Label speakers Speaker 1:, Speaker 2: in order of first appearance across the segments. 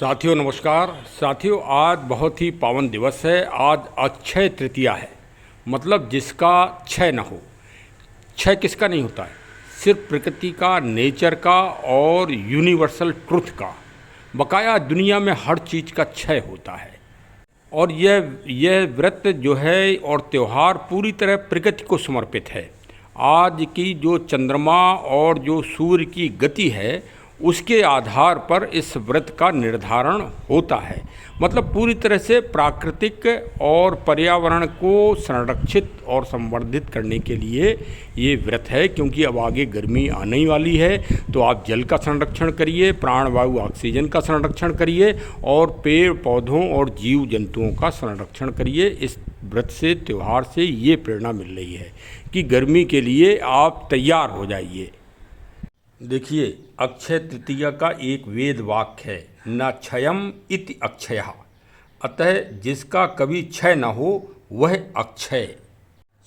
Speaker 1: साथियों नमस्कार। साथियों, आज बहुत ही पावन दिवस है। आज अक्षय तृतीया है, मतलब जिसका क्षय न हो। क्षय किसका नहीं होता है? सिर्फ प्रकृति का, नेचर का और यूनिवर्सल ट्रुथ का। बकाया दुनिया में हर चीज़ का क्षय होता है। और यह व्रत जो है और त्यौहार पूरी तरह प्रकृति को समर्पित है। आज की जो चंद्रमा और जो सूर्य की गति है उसके आधार पर इस व्रत का निर्धारण होता है। मतलब पूरी तरह से प्राकृतिक और पर्यावरण को संरक्षित और संवर्धित करने के लिए ये व्रत है। क्योंकि अब आगे गर्मी आने ही वाली है, तो आप जल का संरक्षण करिए, प्राण वायु ऑक्सीजन का संरक्षण करिए और पेड़ पौधों और जीव जंतुओं का संरक्षण करिए। इस व्रत से, त्यौहार से ये प्रेरणा मिल रही है कि गर्मी के लिए आप तैयार हो जाइए। देखिए, अक्षय तृतीया का एक वेद वाक्य है, न क्षयम इति अक्षयः। अतः जिसका कभी क्षय न हो वह अक्षय।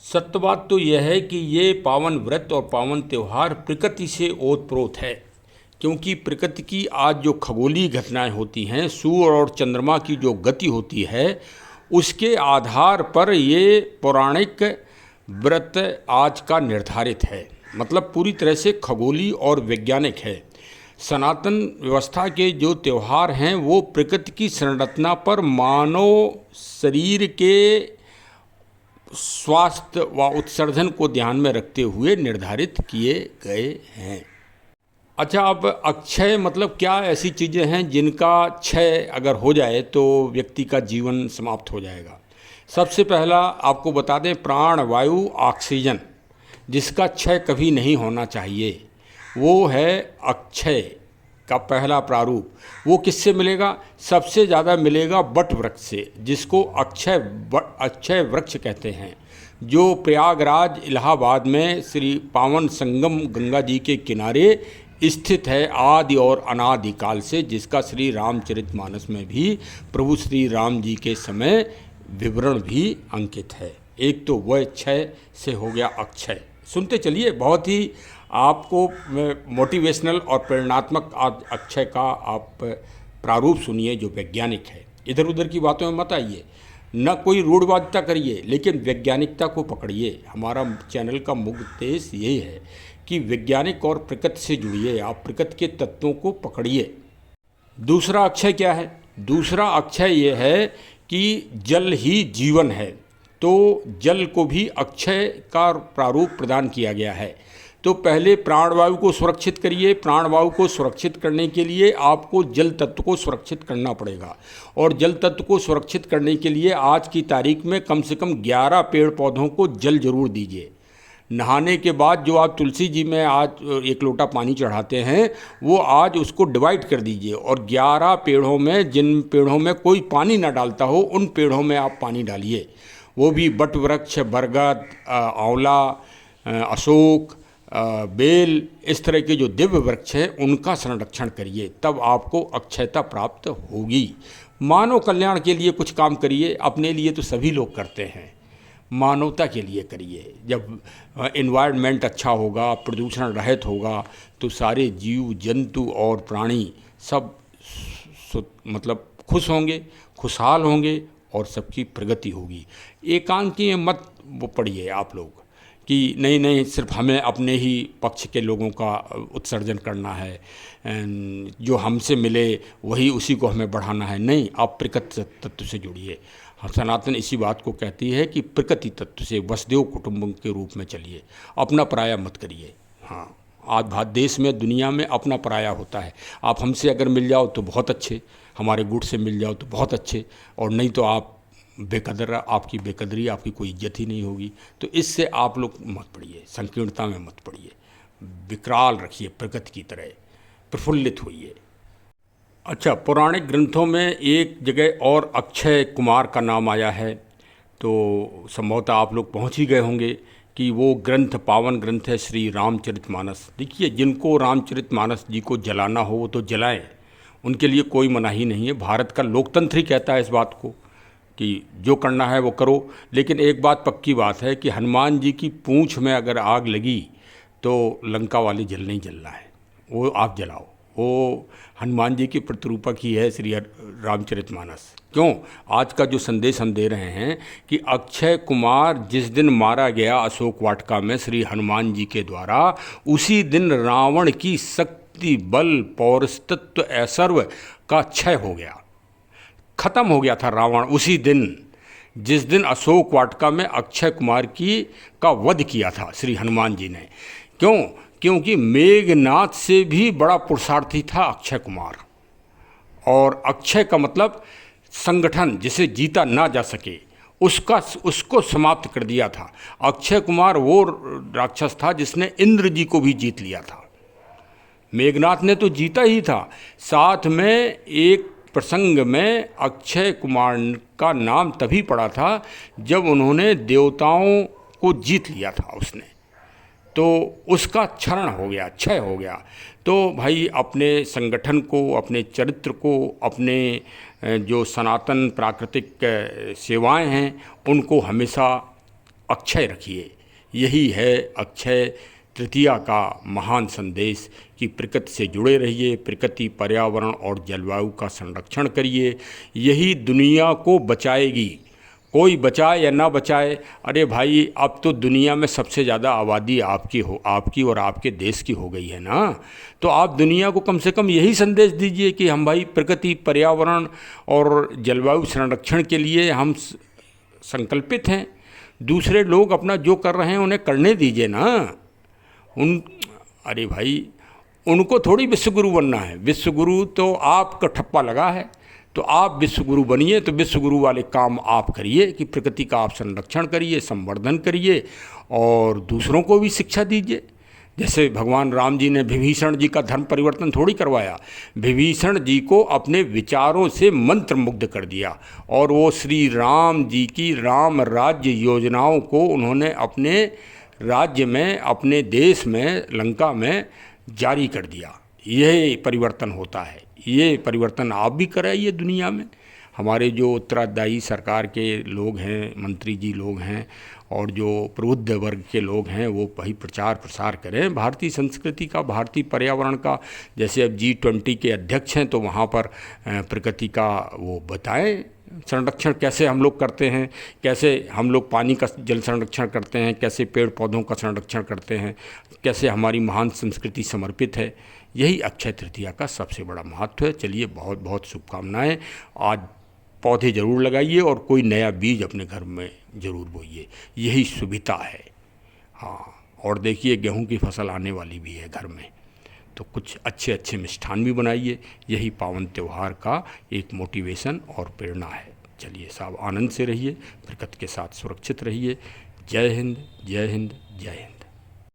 Speaker 1: सत्य बात तो यह है कि ये पावन व्रत और पावन त्यौहार प्रकृति से ओतप्रोत है। क्योंकि प्रकृति की आज जो खगोलीय घटनाएं होती हैं, सूर्य और चंद्रमा की जो गति होती है, उसके आधार पर ये पौराणिक व्रत आज का निर्धारित है। मतलब पूरी तरह से खगोलीय और वैज्ञानिक है। सनातन व्यवस्था के जो त्यौहार हैं वो प्रकृति की संरचना पर मानव शरीर के स्वास्थ्य व उत्सर्जन को ध्यान में रखते हुए निर्धारित किए गए हैं। अच्छा, अब अक्षय मतलब क्या ऐसी चीज़ें हैं जिनका क्षय अगर हो जाए तो व्यक्ति का जीवन समाप्त हो जाएगा? सबसे पहला आपको बता दें, प्राण वायु ऑक्सीजन, जिसका क्षय कभी नहीं होना चाहिए, वो है अक्षय का पहला प्रारूप। वो किससे मिलेगा? सबसे ज़्यादा मिलेगा बट वृक्ष से, जिसको अक्षय वृक्ष कहते हैं, जो प्रयागराज इलाहाबाद में श्री पावन संगम गंगा जी के किनारे स्थित है आदि और अनादि काल से, जिसका श्री रामचरितमानस में भी प्रभु श्री राम जी के समय विवरण भी अंकित है। एक तो वह क्षय से हो गया अक्षय। सुनते चलिए, बहुत ही आपको मोटिवेशनल और प्रेरणात्मक अक्षय का आप प्रारूप सुनिए जो वैज्ञानिक है। इधर उधर की बातों में मत आइए, न कोई रूढ़वादिता करिए, लेकिन वैज्ञानिकता को पकड़िए। हमारा चैनल का मुख्य उद्देश्य यही है कि वैज्ञानिक और प्रकृति से जुड़िए, आप प्रकृति के तत्वों को पकड़िए। दूसरा अक्षय क्या है? दूसरा अक्षय ये है कि जल ही जीवन है, तो जल को भी अक्षय का प्रारूप प्रदान किया गया है। तो पहले प्राणवायु को सुरक्षित करिए। प्राणवायु को सुरक्षित करने के लिए आपको जल तत्व को सुरक्षित करना पड़ेगा। और जल तत्व को सुरक्षित करने के लिए आज की तारीख में कम से कम 11 पेड़ पौधों को जल जरूर दीजिए। नहाने के बाद जो आप तुलसी जी में आज 1 लोटा पानी चढ़ाते हैं, वो आज उसको डिवाइड कर दीजिए और 11 पेड़ों में, जिन पेड़ों में कोई पानी ना डालता हो, उन पेड़ों में आप पानी डालिए। वो भी बट वृक्ष, बरगद, आंवला, अशोक, बेल, इस तरह के जो दिव्य वृक्ष हैं उनका संरक्षण करिए, तब आपको अक्षयता प्राप्त होगी। मानव कल्याण के लिए कुछ काम करिए। अपने लिए तो सभी लोग करते हैं, मानवता के लिए करिए। जब एनवायरनमेंट अच्छा होगा, प्रदूषण रहित होगा, तो सारे जीव जंतु और प्राणी सब मतलब खुश होंगे, खुशहाल होंगे और सबकी प्रगति होगी। एकांकी मत वो पढ़िए आप लोग कि नहीं नहीं सिर्फ हमें अपने ही पक्ष के लोगों का उत्सर्जन करना है, जो हमसे मिले वही उसी को हमें बढ़ाना है। नहीं, आप प्रकृति तत्व से जुड़िए। सनातन इसी बात को कहती है कि प्रकृति तत्व से वसुदेव कुटुंबकम के रूप में चलिए, अपना पराया मत करिए। हाँ, आज भारत देश में, दुनिया में अपना पराया होता है। आप हमसे अगर मिल जाओ तो बहुत अच्छे, हमारे गुट से मिल जाओ तो बहुत अच्छे, और नहीं तो आप बेकदर, आपकी बेकदरी, आपकी कोई इज्जत ही नहीं होगी। तो इससे आप लोग मत पड़िए, संकीर्णता में मत पड़िए, विकराल रखिए, प्रकृति की तरह प्रफुल्लित होइए। अच्छा, पौराणिक ग्रंथों में एक जगह और अक्षय कुमार का नाम आया है, तो संभवतः आप लोग पहुंच ही गए होंगे कि वो ग्रंथ पावन ग्रंथ है श्री रामचरितमानस। देखिए, जिनको रामचरितमानस जी को जलाना हो वो तो जलाएं, उनके लिए कोई मनाही नहीं है। भारत का लोकतंत्र ही कहता है इस बात को कि जो करना है वो करो। लेकिन एक बात पक्की बात है कि हनुमान जी की पूंछ में अगर आग लगी तो लंका वाली जलना ही जलना है, वो आप जलाओ, वो हनुमान जी की प्रतिरूपक ही है श्री रामचरितमानस। क्यों? आज का जो संदेश हम दे रहे हैं कि अक्षय कुमार जिस दिन मारा गया अशोक वाटिका में श्री हनुमान जी के द्वारा, उसी दिन रावण की शक्ति, बल, पौरस्तत्व, ऐश्वर्य का क्षय हो गया, खत्म हो गया था रावण उसी दिन, जिस दिन अशोक वाटिका में अक्षय कुमार का वध किया था श्री हनुमान जी ने। क्यों? क्योंकि मेघनाथ से भी बड़ा पुरुषार्थी था अक्षय कुमार। और अक्षय का मतलब संगठन, जिसे जीता ना जा सके उसको समाप्त कर दिया था। अक्षय कुमार वो राक्षस था जिसने इंद्र जी को भी जीत लिया था। मेघनाथ ने तो जीता ही था, साथ में एक प्रसंग में अक्षय कुमार का नाम तभी पड़ा था जब उन्होंने देवताओं को जीत लिया था उसने, तो उसका क्षरण हो गया, क्षय हो गया। तो भाई अपने संगठन को, अपने चरित्र को, अपने जो सनातन प्राकृतिक सेवाएं हैं उनको हमेशा अक्षय रखिए। यही है अक्षय तृतीया का महान संदेश कि प्रकृति से जुड़े रहिए, प्रकृति, पर्यावरण और जलवायु का संरक्षण करिए। यही दुनिया को बचाएगी। कोई बचाए या ना बचाए, अरे भाई अब तो दुनिया में सबसे ज़्यादा आबादी आपकी और आपके देश की हो गई है ना। तो आप दुनिया को कम से कम यही संदेश दीजिए कि हम भाई प्रकृति, पर्यावरण और जलवायु संरक्षण के लिए हम संकल्पित हैं। दूसरे लोग अपना जो कर रहे हैं उन्हें करने दीजिए ना। अरे भाई उनको थोड़ी विश्वगुरु बनना है। विश्वगुरु तो आपका ठप्पा लगा है, तो आप विश्वगुरु बनिए, तो विश्वगुरु वाले काम आप करिए कि प्रकृति का आप संरक्षण करिए, संवर्धन करिए और दूसरों को भी शिक्षा दीजिए। जैसे भगवान राम जी ने विभीषण जी का धर्म परिवर्तन थोड़ी करवाया, विभीषण जी को अपने विचारों से मंत्र मुग्ध कर दिया और वो श्री राम जी की राम राज्य योजनाओं को उन्होंने अपने राज्य में, अपने देश में, लंका में जारी कर दिया। यह परिवर्तन होता है। ये परिवर्तन आप भी कराइए दुनिया में। हमारे जो उत्तराधिकारी सरकार के लोग हैं, मंत्री जी लोग हैं और जो प्रबुद्ध वर्ग के लोग हैं, वो वही प्रचार प्रसार करें भारतीय संस्कृति का, भारतीय पर्यावरण का। जैसे अब G20 के अध्यक्ष हैं तो वहाँ पर प्रकृति का वो बताएं संरक्षण कैसे हम लोग करते हैं, कैसे हम लोग पानी का जल संरक्षण करते हैं, कैसे पेड़ पौधों का संरक्षण करते हैं, कैसे हमारी महान संस्कृति समर्पित है। यही अक्षय तृतीया का सबसे बड़ा महत्व है। चलिए, बहुत बहुत शुभकामनाएं। आज पौधे ज़रूर लगाइए और कोई नया बीज अपने घर में ज़रूर बोइए, यही सुविधा है। हाँ, और देखिए गेहूं की फसल आने वाली भी है घर में, तो कुछ अच्छे अच्छे मिष्ठान भी बनाइए। यही पावन त्यौहार का एक मोटिवेशन और प्रेरणा है। चलिए साहब, आनंद से रहिए, प्रकृति के साथ सुरक्षित रहिए। जय हिंद, जय हिंद, जय हिंद।